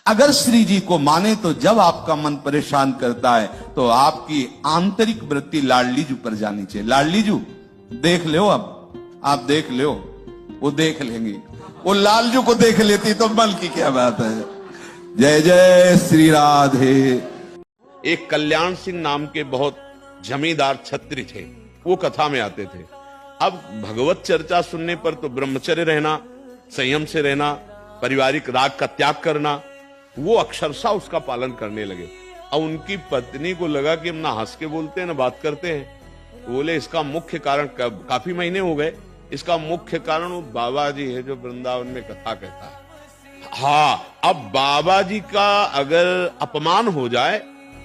अगर श्री जी को माने तो जब आपका मन परेशान करता है तो आपकी आंतरिक वृत्ति लाडलीजू पर जानी चाहिए। लाडलीजू देख लो, अब आप देख लो, वो देख लेंगी। वो लालजू को देख लेती तो बल की क्या बात है। जय जय श्री राधे। एक कल्याण सिंह नाम के बहुत जमींदार छत्री थे, वो कथा में आते थे। अब भगवत चर्चा सुनने पर तो ब्रह्मचर्य रहना, संयम से रहना, पारिवारिक राग का त्याग करना, वो अक्षरशः उसका पालन करने लगे। अब उनकी पत्नी को लगा कि हम ना हंस के बोलते हैं ना बात करते हैं। बोले इसका मुख्य कारण, काफी महीने हो गए, इसका मुख्य कारण वो बाबा जी है जो वृंदावन में कथा कहता है। हाँ, अब बाबा जी का अगर अपमान हो जाए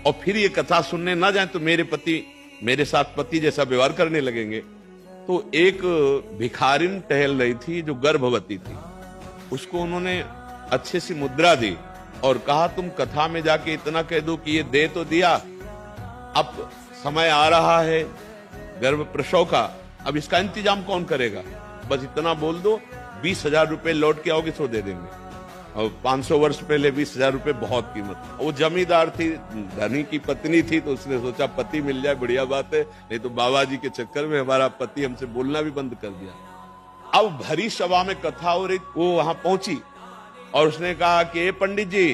और फिर ये कथा सुनने ना जाए तो मेरे पति मेरे साथ पति जैसा व्यवहार करने लगेंगे। तो एक भिखारिन टहल रही थी जो गर्भवती थी, उसको उन्होंने अच्छे सी मुद्रा दी और कहा तुम कथा में जाके इतना कह दो कि ये दे तो दिया, अब समय आ रहा है गर्भ प्रसव का, अब इसका इंतजाम कौन करेगा, बस इतना बोल दो, 20,000 रुपए लौट के आओगे तो दे देंगे। और 500 वर्ष पहले 20,000 रुपए बहुत कीमत। वो जमींदार थी, धनी की पत्नी थी, तो उसने सोचा पति मिल जाए बढ़िया बात है, नहीं तो बाबा जी के चक्कर में हमारा पति हमसे बोलना भी बंद कर दिया। अब भरी सभा में कथा हो रही, वो वहां पहुंची और उसने कहा कि पंडित जी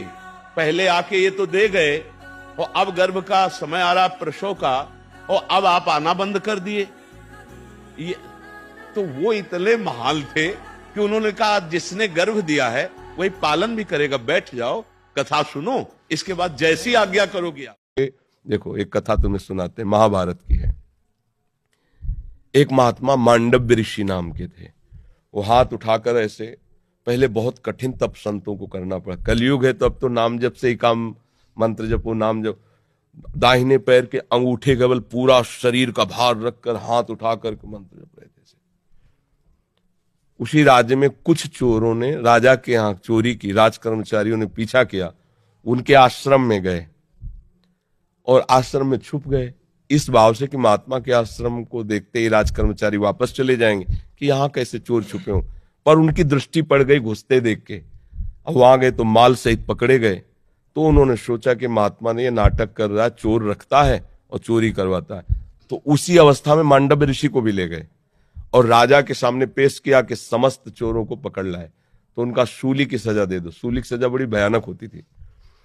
पहले आके ये तो दे गए और अब गर्भ का समय आ रहा प्रसव का और अब आप आना बंद कर दिए। ये तो वो इतने महान थे कि उन्होंने कहा जिसने गर्भ दिया है वही पालन भी करेगा, बैठ जाओ कथा सुनो, इसके बाद जैसी आज्ञा करोगी आप। देखो एक कथा तुम्हें सुनाते, महाभारत की है। एक महात्मा मांडव्य ऋषि नाम के थे। वो हाथ उठाकर ऐसे, पहले बहुत कठिन तप संतों को करना पड़ा, कलयुग है तो अब तो नाम जप से ही काम, मंत्र जपो नाम जप। दाहिने पैर के अंगूठे केवल पूरा शरीर का भार रखकर हाथ उठाकर मंत्र जप रहे थे। उसी राज्य में कुछ चोरों ने राजा के यहाँ चोरी की, राज कर्मचारियों ने पीछा किया, उनके आश्रम में गए और आश्रम में छुप गए, इस भाव से कि महात्मा के आश्रम को देखते ही राज कर्मचारी वापस चले जाएंगे कि यहाँ कैसे चोर छुपे हों। पर उनकी दृष्टि पड़ गई घुसते देख के, अब वहां गए तो माल सहित पकड़े गए। तो उन्होंने सोचा कि महात्मा ने ये नाटक कर रहा है, चोर रखता है और चोरी करवाता है। तो उसी अवस्था में मांडव्य ऋषि को भी ले गए और राजा के सामने पेश किया कि समस्त चोरों को पकड़ लाए तो उनका शूली की सजा दे दो। शूली की सजा बड़ी भयानक होती थी।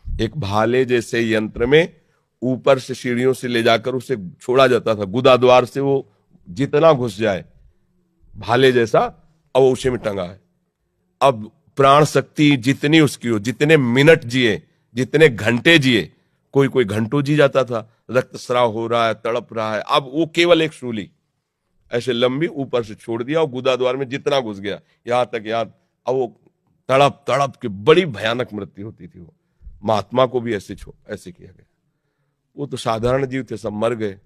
एक भाले जैसे यंत्र में ऊपर से सीढ़ियों से ले जाकर उसे छोड़ा जाता था, गुदा द्वार से वो जितना घुस जाए भाले जैसा, अब वो उसे में टंगा है। अब प्राण शक्ति जितनी उसकी हो, जितने मिनट जिए, जितने घंटे जिए, कोई कोई घंटों जी जाता था, रक्तस्राव हो रहा है, तड़प रहा है, अब वो केवल एक शूली ऐसे लंबी ऊपर से छोड़ दिया और गुदा द्वार में जितना घुस गया यहां तक, अब वो तड़प तड़प के बड़ी भयानक मृत्यु होती थी। वो महात्मा को भी ऐसे किया गया। वो तो साधारण जीव थे, सब मर गए।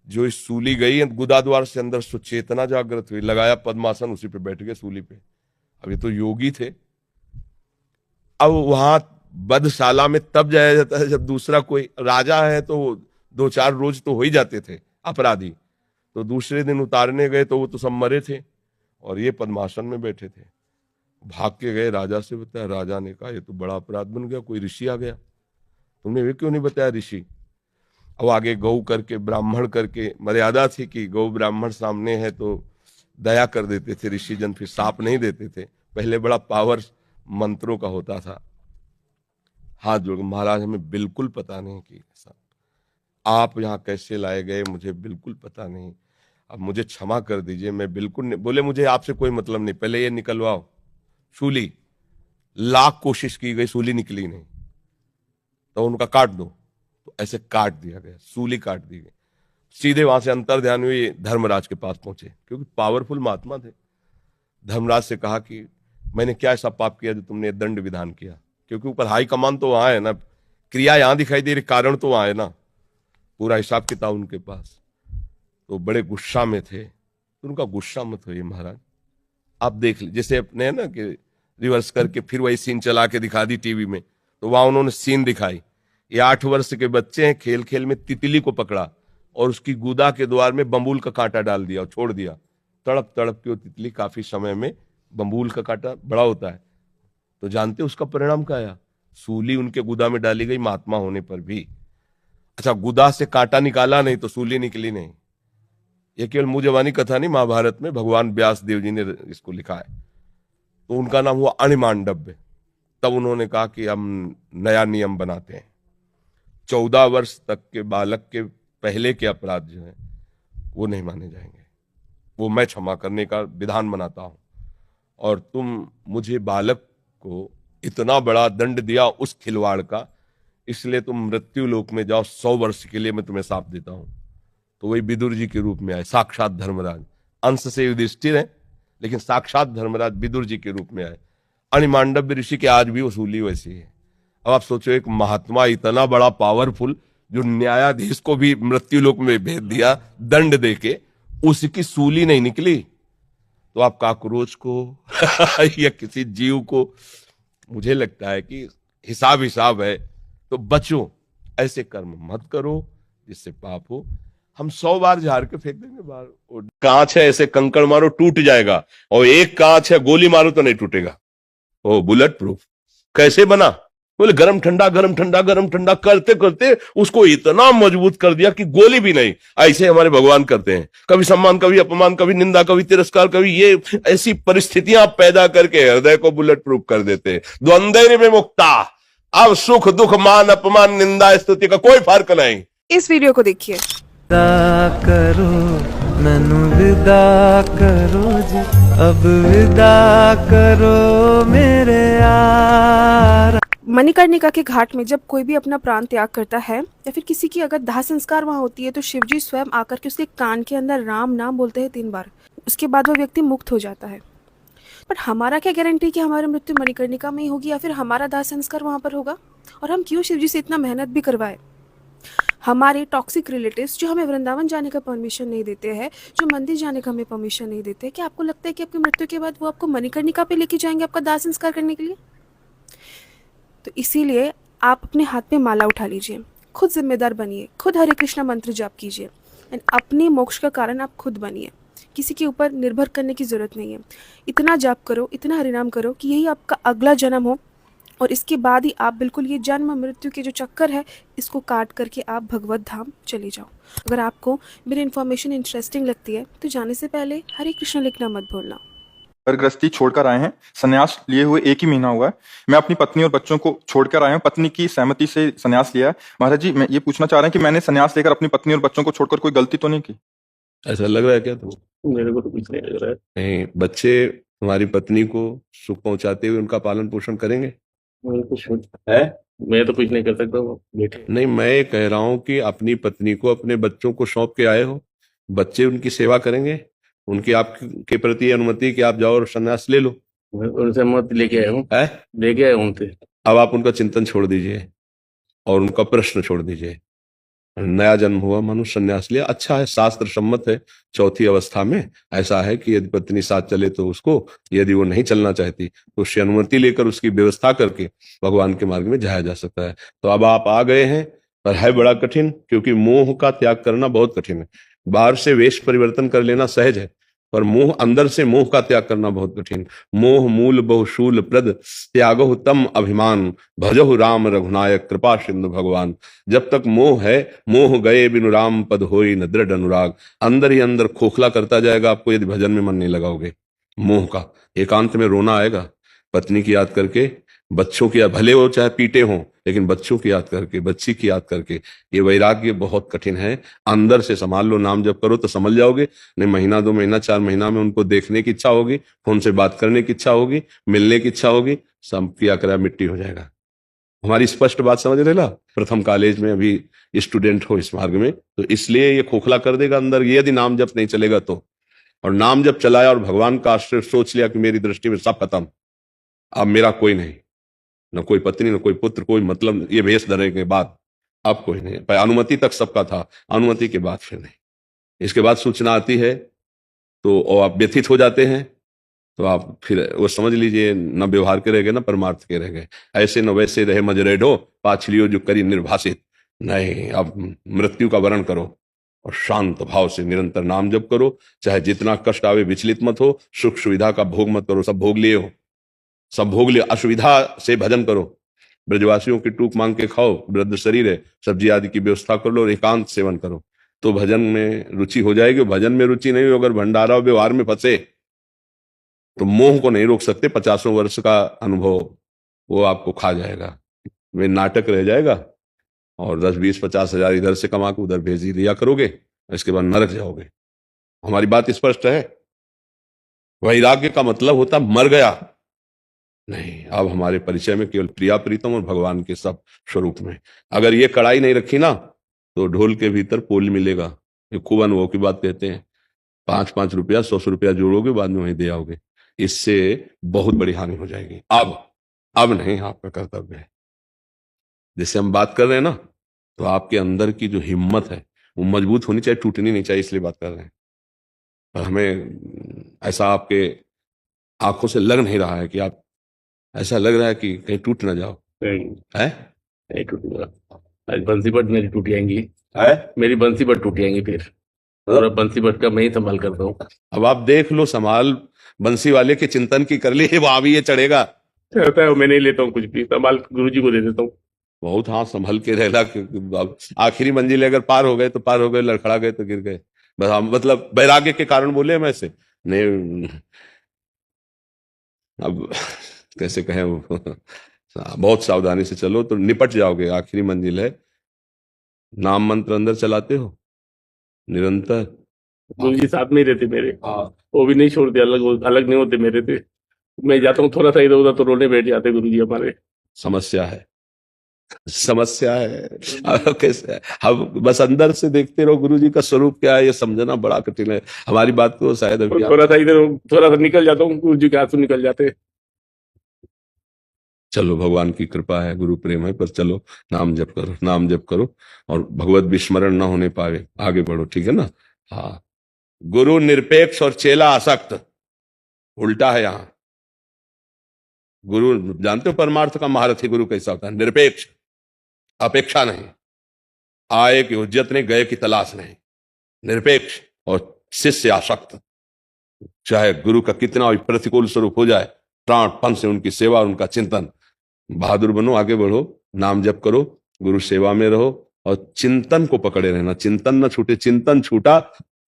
जो इस सूली गई गुदा द्वार से अंदर सुचेतना जागृत हुई, लगाया पद्मासन, उसी पे बैठ गए सूली पे। अब ये तो योगी थे। अब वहां बधशाला में तब जाया जाता है जब दूसरा कोई राजा है, तो 2-4 रोज तो हो ही जाते थे अपराधी, तो दूसरे दिन उतारने गए तो वो तो सब मरे थे और ये पद्मासन में बैठे थे। भाग के गए राजा से बताया, राजा ने कहा ये तो बड़ा अपराध बन गया, कोई ऋषि आ गया, तुमने वे क्यों नहीं बताया ऋषि। अब आगे गौ करके ब्राह्मण करके मर्यादा थी कि गौ ब्राह्मण सामने है तो दया कर देते थे ऋषि जन, फिर साप नहीं देते थे। पहले बड़ा पावर मंत्रों का होता था। हाथ जोड़, महाराज हमें बिल्कुल पता नहीं कि ऐसा आप यहाँ कैसे लाए गए, मुझे बिल्कुल पता नहीं, अब मुझे क्षमा कर दीजिए, मैं बिल्कुल नहीं। बोले मुझे आपसे कोई मतलब नहीं, पहले ये निकलवाओ सूली। लाख कोशिश की गई, सूली निकली नहीं, तो उनका काट दो, तो ऐसे काट दिया गया, सूली काट दी गई। सीधे वहां से अंतर ध्यान हुई, धर्मराज के पास पहुंचे, क्योंकि पावरफुल महात्मा थे। धर्मराज से कहा कि मैंने क्या ऐसा पाप किया जो तुमने दंड विधान किया, क्योंकि ऊपर हाई कमान तो वहां है ना, क्रिया यहां दिखाई दे रही, कारण तो वहां है ना, पूरा हिसाब किताब उनके पास। तो बड़े गुस्सा में थे। तो उनका गुस्सा मत होइए महाराज, आप देख लीजिए, जैसे अपने है ना कि रिवर्स करके फिर वही सीन चला के दिखा दी टीवी में, तो वहां उन्होंने सीन दिखाई, ये 8 वर्ष के बच्चे हैं, खेल खेल में तितली को पकड़ा और उसकी गुदा के द्वार में बम्बूल का कांटा डाल दिया और छोड़ दिया। तड़प तड़प के वो तितली, काफी समय में बम्बूल का कांटा बड़ा होता है, तो जानते उसका परिणाम क्या आया, सूली उनके गुदा में डाली गई महात्मा होने पर भी। अच्छा, गुदा से कांटा निकाला नहीं तो सूली निकली नहीं। ये केवल मुंह जबानी कथा नहीं, महाभारत में भगवान व्यास देव जी ने इसको लिखा है। तो उनका नाम हुआ अणिमांडव्य। तब उन्होंने कहा कि हम नया नियम बनाते हैं, 14 वर्ष तक के बालक के पहले के अपराध जो है वो नहीं माने जाएंगे, वो मैं क्षमा करने का विधान बनाता हूं। और तुम मुझे बालक को इतना बड़ा दंड दिया उस खिलवाड़ का, इसलिए तुम मृत्यु लोक में जाओ, 100 वर्ष के लिए मैं तुम्हें शाप देता हूं। तो वही विदुर जी के रूप में आए, साक्षात धर्मराज। अंश से युधिष्ठिर है लेकिन साक्षात धर्मराज विदुर जी के रूप में आए। अणिमांडव्य ऋषि के आज भी वसूली वैसी है। अब आप सोचो, एक महात्मा इतना बड़ा पावरफुल जो न्यायाधीश को भी मृत्यु लोक में भेज दिया दंड देके, उसकी सूली नहीं निकली। तो आप काकरोच को या किसी जीव को, मुझे लगता है कि हिसाब हिसाब है, तो बचो, ऐसे कर्म मत करो जिससे पाप हो। हम 100 बार झाड़ के फेंक देंगे बाहर। कांच है, ऐसे कंकड़ मारो टूट जाएगा, और एक कांच है गोली मारो तो नहीं टूटेगा। ओ बुलेट प्रूफ कैसे बना? बोले गरम ठंडा गरम ठंडा गरम ठंडा करते करते उसको इतना मजबूत कर दिया कि गोली भी नहीं। ऐसे हमारे भगवान करते हैं, कभी सम्मान कभी अपमान, कभी निंदा कभी तिरस्कार, कभी ये ऐसी परिस्थितियां पैदा करके हृदय को बुलेट प्रूफ कर देते हैं। द्वंद्व में मुक्ता, अब सुख दुख मान अपमान निंदा स्तुति का कोई फर्क नहीं। इस वीडियो को देखिए। विदा करो मैनू विदा करो जी, अब विदा करो मेरे यार। मणिकर्णिका के घाट में जब कोई भी अपना प्राण त्याग करता है या फिर किसी की अगर दाह संस्कार वहां होती है, तो शिवजी स्वयं आकर के उसके कान के अंदर राम नाम बोलते हैं 3 बार। उसके बाद वो व्यक्ति मुक्त हो जाता है। पर हमारा क्या गारंटी कि हमारी मृत्यु मणिकर्णिका में ही होगी या फिर हमारा दाह संस्कार वहां पर होगा? और हम क्यों शिवजी से इतना मेहनत भी करवाए? हमारे टॉक्सिक रिलेटिव्स जो हमें वृंदावन जाने का परमिशन नहीं देते हैं, जो मंदिर जाने का हमें परमिशन नहीं देते, क्या आपको लगता है कि आपकी मृत्यु के बाद वो आपको मणिकर्णिका पे लेके जाएंगे आपका दाह संस्कार करने के लिए? तो इसीलिए आप अपने हाथ में माला उठा लीजिए, खुद जिम्मेदार बनिए, खुद हरे कृष्णा मंत्र जाप कीजिए एंड अपने मोक्ष का कारण आप खुद बनिए। किसी के ऊपर निर्भर करने की जरूरत नहीं है। इतना जाप करो, इतना हरिनाम करो कि यही आपका अगला जन्म हो, और इसके बाद ही आप बिल्कुल ये जन्म मृत्यु के जो चक्कर है इसको काट करके आप भगवत धाम चले जाओ। अगर आपको मेरी इन्फॉर्मेशन इंटरेस्टिंग लगती है तो जाने से पहले हरे कृष्णा लिखना मत भूलना। गृहस्थी छोड़कर आए हैं, संन्यास लिए हुए 1 ही महीना हुआ है। मैं अपनी पत्नी और बच्चों को छोड़कर आया हूँ, पत्नी की सहमति से संन्यास लिया है। महाराज जी, मैं ये पूछना चाह रहे हैं कि मैंने संन्यास लेकर अपनी पत्नी और बच्चों को छोड़कर कोई गलती तो नहीं की? ऐसा लग रहा है क्या तुम? मेरे को तो कुछ नहीं लग रहा है। नहीं, बच्चे तुम्हारी पत्नी को सुख पहुंचाते हुए उनका पालन पोषण करेंगे? मेरे को कुछ है, मैं तो कुछ नहीं कर सकता, वो बेटे। नहीं, मैं ये कह रहा हूं कि अपनी पत्नी को अपने बच्चों को सौंप के आए हो, बच्चे उनकी सेवा करेंगे, उनकी आपके प्रति अनुमति कि आप जाओ और संन्यास ले लो। मैं उनसे मत लेके आया हूँ, है? लेके आया हूँ उनसे। अब आप उनका चिंतन छोड़ दीजिए और उनका प्रश्न छोड़ दीजिए। नया जन्म हुआ, मनुष्य संन्यास लिया, अच्छा है, शास्त्र सम्मत है। चौथी अवस्था में ऐसा है कि यदि पत्नी साथ चले तो उसको, यदि वो नहीं चलना चाहती तो उससे अनुमति लेकर उसकी व्यवस्था करके भगवान के मार्ग में जाया जा सकता है। तो अब आप आ गए हैं, पर है बड़ा कठिन, क्योंकि मोह का त्याग करना बहुत कठिन है। बाहर से वेश परिवर्तन कर लेना सहज है, पर मोह, अंदर से मोह का त्याग करना बहुत कठिन। मोह मूल बहुशूल प्रद, त्यागो तम अभिमान, भजहु राम रघुनायक कृपा सिंधु भगवान। जब तक मोह है, मोह गए बिनु राम पद होई न दृढ़ अनुराग। अंदर ही अंदर खोखला करता जाएगा आपको यदि भजन में मन नहीं लगाओगे। मोह का एकांत में रोना आएगा, पत्नी की याद करके, बच्चों की, भले वो चाहे पीटे हों, लेकिन बच्चों की याद करके, बच्ची की याद करके। ये वैराग्य बहुत कठिन है। अंदर से संभाल लो, नाम जप करो तो समझ जाओगे। नहीं, महीना 2 महीना 4 महीना में उनको देखने की इच्छा होगी, फोन से बात करने की इच्छा होगी, मिलने की इच्छा होगी, सब किया करा मिट्टी हो जाएगा। हमारी स्पष्ट बात समझ रहे ला? प्रथम कॉलेज में अभी स्टूडेंट हो इस मार्ग में, तो इसलिए ये खोखला कर देगा अंदर, यदि नाम जप नहीं चलेगा तो। और नाम जप चलाया और भगवान का आश्रय, सोच लिया कि मेरी दृष्टि में सब खत्म, अब मेरा कोई नहीं, न कोई पत्नी, न कोई पुत्र, कोई मतलब, ये भेष धरने के बाद अब कोई नहीं। पर अनुमति तक सबका था, अनुमति के बाद फिर नहीं। इसके बाद सूचना आती है तो और आप व्यथित हो जाते हैं, तो आप फिर वो समझ लीजिए न व्यवहार के रह गए, न परमार्थ के रह गए। ऐसे न वैसे रहे मजरेडो, पाछलियो जो करी निर्भाषित। नहीं, अब मृत्यु का वर्ण करो और शांत भाव से निरंतर नाम जप करो। चाहे जितना कष्ट आवे विचलित मत हो, सुख सुविधा का भोग मत करो, सब भोग लिए हो, सब भोग लिए, असुविधा से भजन करो। ब्रजवासियों की टूक मांग के खाओ, वृद्ध शरीर है, सब्जी आदि की व्यवस्था कर लो और एकांत सेवन करो, तो भजन में रुचि हो जाएगी। भजन में रुचि नहीं हो, अगर भंडारा और व्यवहार में फंसे तो मोह को नहीं रोक सकते। 50 वर्ष का अनुभव वो आपको खा जाएगा, वे नाटक रह जाएगा और 10, 20, 50 हजार इधर से कमा के उधर भेज ही दिया करोगे, इसके बाद नरक जाओगे। हमारी बात स्पष्ट है। वैराग्य का मतलब होता मर गया नहीं, अब हमारे परिचय में केवल प्रिया प्रीतम और भगवान के सब स्वरूप में। अगर ये कड़ाई नहीं रखी ना तो ढोल के भीतर पोल मिलेगा। ये खूब अनुभव की बात कहते हैं। 5-5 रुपया 100 रुपया जोड़ोगे, बाद में वहीं दे आओगे, इससे बहुत बड़ी हानि हो जाएगी। अब नहीं, आपका कर्तव्य है। जैसे हम बात कर रहे हैं ना, तो आपके अंदर की जो हिम्मत है वो मजबूत होनी चाहिए, टूटनी नहीं चाहिए, इसलिए बात कर रहे हैं। पर हमें ऐसा आपके आंखों से लग नहीं रहा है कि आप, ऐसा लग रहा है कि कहीं टूट ना जाओ। नहीं है नहीं टूटूंगा। आज बंसी बट मेरी टूट जाएंगी, है मेरी बंसी बट टूट जाएंगी फिर, और बंसी बट का मैं ही संभाल करता हूँ। अब आप देख लो, संभाल बंसी वाले के चिंतन की कर ली, वहां भी ये चढ़ेगा। रहता है, मैं नहीं लेता हूँ कुछ भी, संभाल गुरुजी को दे देता हूँ। बहुत हाँ संभल के रहला, अब आखिरी मंजिल अगर पार हो गए तो पार हो गए, लड़खड़ा गए तो गिर गए। बस हम मतलब वैराग्य के कारण बोले हम ऐसे नहीं। अब कैसे कहें, बहुत सावधानी से चलो तो निपट जाओगे। आखिरी मंजिल है। नाम मंत्र अंदर चलाते हो निरंतर। गुरुजी साथ में ही रहते मेरे, हाँ, वो भी नहीं छोड़ते, अलग नहीं होते मेरे से। मैं जाता हूँ थोड़ा सा इधर उधर तो रोने बैठ जाते गुरुजी हमारे। समस्या है, समस्या है। अब कैसे है? अब बस अंदर से देखते रहो गुरु जी का स्वरूप क्या है, ये समझना बड़ा कठिन है। हमारी बात को शायद अभी थोड़ा सा इधर थोड़ा सा निकल जाता हूँ, गुरुजी के आंसू निकल जाते। चलो, भगवान की कृपा है, गुरु प्रेम है, पर चलो नाम जप करो, नाम जप करो और भगवत विस्मरण ना होने पाए, आगे बढ़ो, ठीक है ना। हाँ, गुरु निरपेक्ष और चेला आसक्त, उल्टा है यहाँ। गुरु जानते हो परमार्थ का महारथी गुरु कैसा होता है? निरपेक्ष, अपेक्षा नहीं, आए की उज्जत नहीं, गए की तलाश नहीं, निरपेक्ष। और शिष्य आसक्त, चाहे गुरु का कितना भी प्रतिकूल स्वरूप हो जाए, प्राणपण से उनकी सेवा और उनका चिंतन। बहादुर बनो, आगे बढ़ो, नाम जप करो, गुरु सेवा में रहो और चिंतन को पकड़े रहना। चिंतन न छूटे, चिंतन छूटा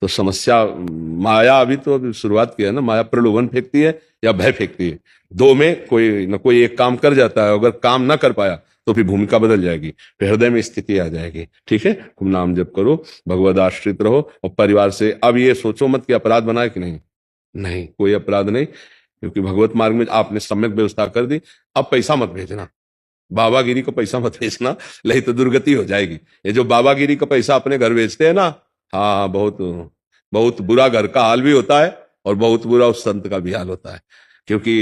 तो समस्या। माया अभी तो अभी शुरुआत की है ना, माया प्रलोभन फेंकती है या भय फेंकती है। दो में कोई न कोई एक काम कर जाता है। अगर काम ना कर पाया तो फिर भूमिका बदल जाएगी, फिर हृदय में स्थिति आ जाएगी। ठीक है, खूब नाम जप करो, भगवद आश्रित रहो और परिवार से अब ये सोचो मत कि अपराध बनाए कि नहीं, नहीं कोई अपराध नहीं, क्योंकि भगवत मार्ग में आपने सम्यक व्यवस्था कर दी। अब पैसा मत भेजना, बाबागिरी को पैसा मत भेजना, नहीं तो दुर्गति हो जाएगी। ये जो बाबागिरी का पैसा अपने घर भेजते हैं ना, हाँ, बहुत बहुत बुरा घर का हाल भी होता है और बहुत बुरा उस संत का भी हाल होता है। क्योंकि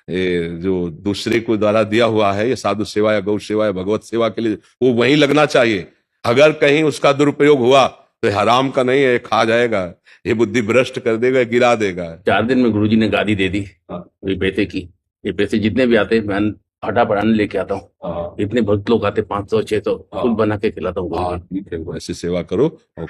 ये जो दूसरे को द्वारा दिया हुआ है, ये साधु सेवा या गौ सेवा या भगवत सेवा के लिए, वो वहीं लगना चाहिए। अगर कहीं उसका दुरुपयोग हुआ तो हराम का नहीं है, खा जाएगा, ये बुद्धि भ्रष्ट कर देगा, गिरा देगा। 4 दिन में गुरुजी ने गादी दे दी, ये पैसे की। ये पैसे जितने भी आते मैं फटाफट अन्न लेके आता हूँ। इतने भक्त लोग आते, 500 600 खुद बना के खिलाता हूँ। ठीक है, वैसे सेवा करो और